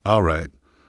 All right,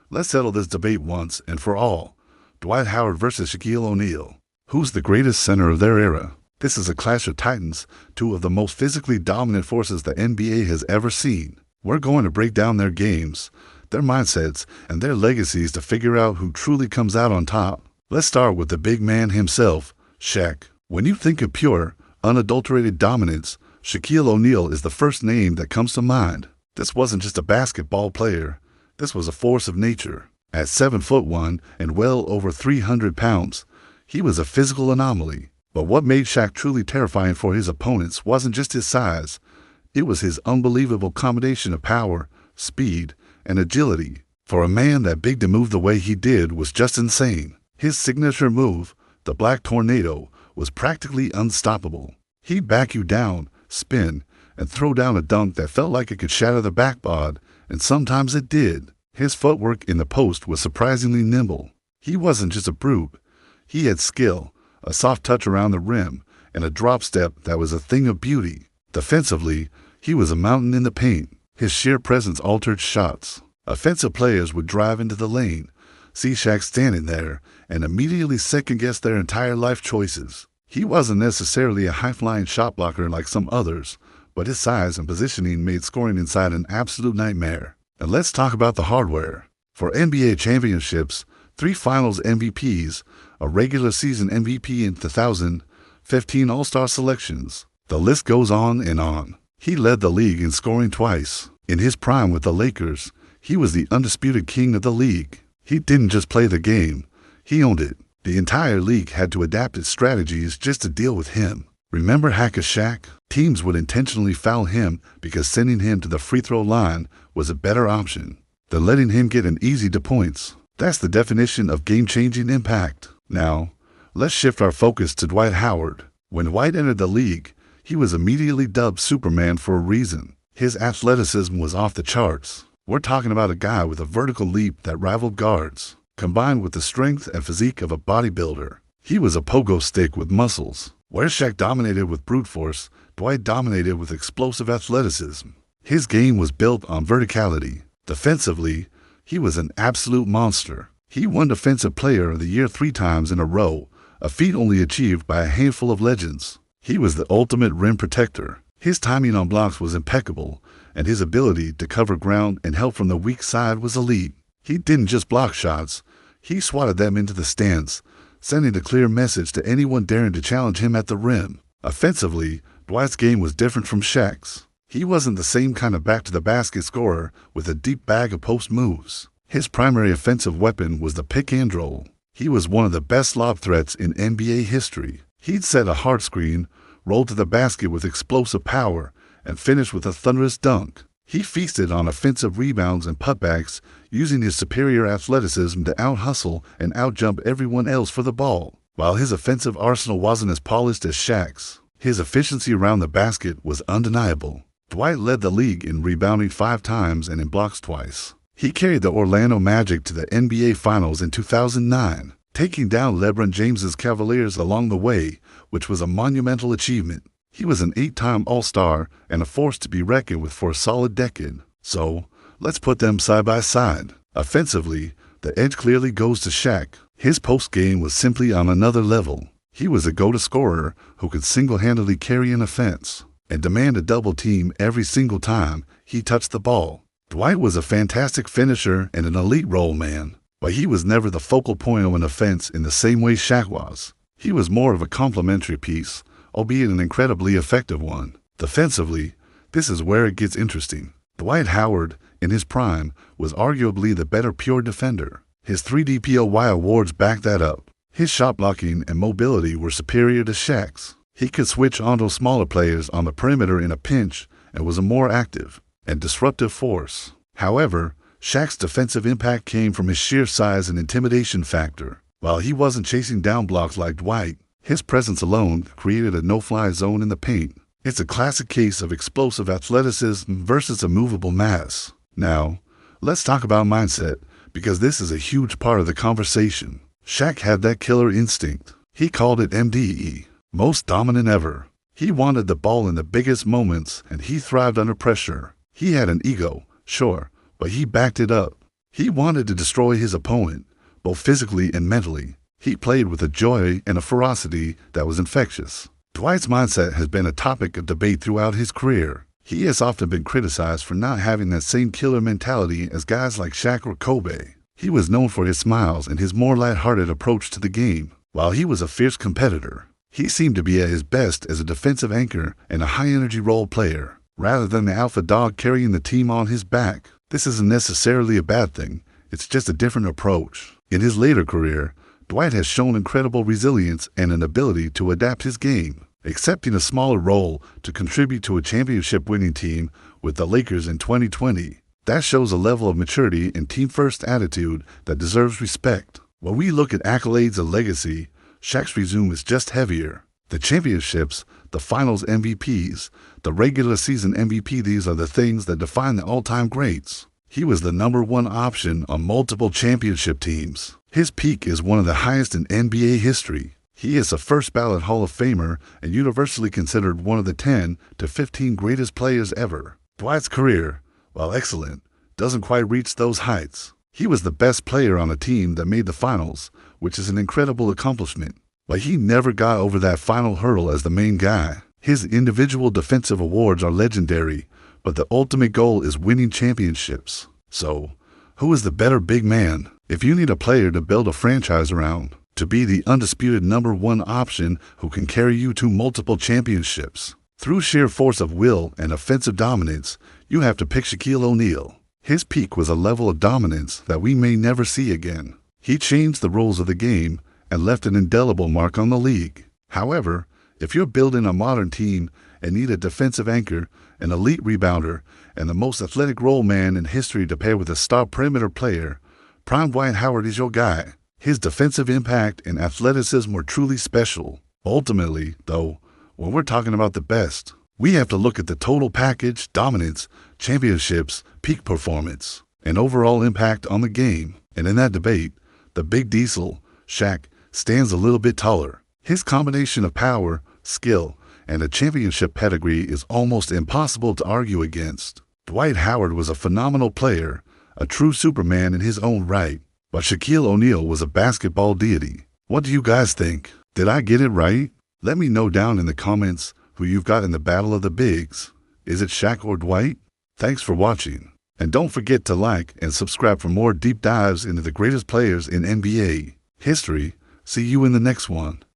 let's settle this debate once and for all. Dwight Howard versus Shaquille O'Neal. Who's the greatest center of their era? This is a clash of titans, two of the most physically dominant forces the NBA has ever seen. We're going to break down their games, their mindsets, and their legacies to figure out who truly comes out on top. Let's start with the big man himself, Shaq. When you think of pure, unadulterated dominance, Shaquille O'Neal is the first name that comes to mind. This wasn't just a basketball player. This was a force of nature. At 7'1" and well over 300 pounds, he was a physical anomaly. But what made Shaq truly terrifying for his opponents wasn't just his size. It was his unbelievable combination of power, speed, and agility. For a man that big to move the way he did was just insane. His signature move, the Black Tornado, was practically unstoppable. He'd back you down, spin, and throw down a dunk that felt like it could shatter the backboard, and sometimes it did. His footwork in the post was surprisingly nimble. He wasn't just a brute. He had skill, a soft touch around the rim, and a drop step that was a thing of beauty. Defensively, he was a mountain in the paint. His sheer presence altered shots. Offensive players would drive into the lane, see Shaq standing there, and immediately second-guess their entire life choices. He wasn't necessarily a high-flying shot blocker like some others, but his size and positioning made scoring inside an absolute nightmare. And let's talk about the hardware. For NBA championships, 3 Finals MVPs, a regular season MVP in 2015 All-Star selections. The list goes on and on. He led the league in scoring twice. In his prime with the Lakers, he was the undisputed king of the league. He didn't just play the game, he owned it. The entire league had to adapt its strategies just to deal with him. Remember Hack a Shaq? Teams would intentionally foul him because sending him to the free throw line was a better option than letting him get an easy to points. That's the definition of game-changing impact. Now, let's shift our focus to Dwight Howard. When Dwight entered the league, he was immediately dubbed Superman for a reason. His athleticism was off the charts. We're talking about a guy with a vertical leap that rivaled guards, combined with the strength and physique of a bodybuilder. He was a pogo stick with muscles. Where Shaq dominated with brute force, Dwight dominated with explosive athleticism. His game was built on verticality. Defensively, he was an absolute monster. He won Defensive Player of the Year 3 times in a row, a feat only achieved by a handful of legends. He was the ultimate rim protector. His timing on blocks was impeccable, and his ability to cover ground and help from the weak side was elite. He didn't just block shots, he swatted them into the stands, sending a clear message to anyone daring to challenge him at the rim. Offensively, Dwight's game was different from Shaq's. He wasn't the same kind of back-to-the-basket scorer with a deep bag of post moves. His primary offensive weapon was the pick and roll. He was one of the best lob threats in NBA history. He'd set a hard screen, roll to the basket with explosive power, and finish with a thunderous dunk. He feasted on offensive rebounds and putbacks, using his superior athleticism to out-hustle and out-jump everyone else for the ball. While his offensive arsenal wasn't as polished as Shaq's, his efficiency around the basket was undeniable. Dwight led the league in rebounding 5 times and in blocks twice. He carried the Orlando Magic to the NBA Finals in 2009, taking down LeBron James's Cavaliers along the way, which was a monumental achievement. He was an 8-time All-Star and a force to be reckoned with for a solid decade. So, let's put them side by side. Offensively, the edge clearly goes to Shaq. His post game was simply on another level. He was a go-to scorer who could single-handedly carry an offense and demand a double team every single time he touched the ball. Dwight was a fantastic finisher and an elite role man, but he was never the focal point of an offense in the same way Shaq was. He was more of a complementary piece, albeit an incredibly effective one. Defensively, this is where it gets interesting. Dwight Howard, in his prime, was arguably the better pure defender. His 3 DPOY awards back that up. His shot blocking and mobility were superior to Shaq's. He could switch onto smaller players on the perimeter in a pinch and was a more active and disruptive force. However, Shaq's defensive impact came from his sheer size and intimidation factor. While he wasn't chasing down blocks like Dwight, his presence alone created a no-fly zone in the paint. It's a classic case of explosive athleticism versus a movable mass. Now, let's talk about mindset, because this is a huge part of the conversation. Shaq had that killer instinct. He called it MDE, most dominant ever. He wanted the ball in the biggest moments, and he thrived under pressure. He had an ego, sure, but he backed it up. He wanted to destroy his opponent, both physically and mentally. He played with a joy and a ferocity that was infectious. Dwight's mindset has been a topic of debate throughout his career. He has often been criticized for not having that same killer mentality as guys like Shaq or Kobe. He was known for his smiles and his more lighthearted approach to the game. While he was a fierce competitor, he seemed to be at his best as a defensive anchor and a high-energy role player, rather than the alpha dog carrying the team on his back. This isn't necessarily a bad thing. It's just a different approach. In his later career, Dwight has shown incredible resilience and an ability to adapt his game, accepting a smaller role to contribute to a championship-winning team with the Lakers in 2020. That shows a level of maturity and team-first attitude that deserves respect. When we look at accolades and legacy, Shaq's resume is just heavier. The championships, the finals MVPs, the regular season MVP, these are the things that define the all-time greats. He was the #1 option on multiple championship teams. His peak is one of the highest in NBA history. He is a first-ballot Hall of Famer and universally considered one of the 10 to 15 greatest players ever. Dwight's career, while excellent, doesn't quite reach those heights. He was the best player on a team that made the finals, which is an incredible accomplishment. But he never got over that final hurdle as the main guy. His individual defensive awards are legendary, but the ultimate goal is winning championships. So, who is the better big man? If you need a player to build a franchise around, to be the undisputed #1 option who can carry you to multiple championships, through sheer force of will and offensive dominance, you have to pick Shaquille O'Neal. His peak was a level of dominance that we may never see again. He changed the rules of the game and left an indelible mark on the league. However, if you're building a modern team and need a defensive anchor, an elite rebounder, and the most athletic role man in history to pair with a star perimeter player, prime Dwight Howard is your guy. His defensive impact and athleticism were truly special. Ultimately, though, when we're talking about the best, we have to look at the total package, dominance, championships, peak performance, and overall impact on the game. And in that debate, the Big Diesel, Shaq, stands a little bit taller. His combination of power, skill, and a championship pedigree is almost impossible to argue against. Dwight Howard was a phenomenal player, a true Superman in his own right, but Shaquille O'Neal was a basketball deity. What do you guys think? Did I get it right? Let me know down in the comments who you've got in the Battle of the Bigs. Is it Shaq or Dwight? Thanks for watching. And don't forget to like and subscribe for more deep dives into the greatest players in NBA history. See you in the next one.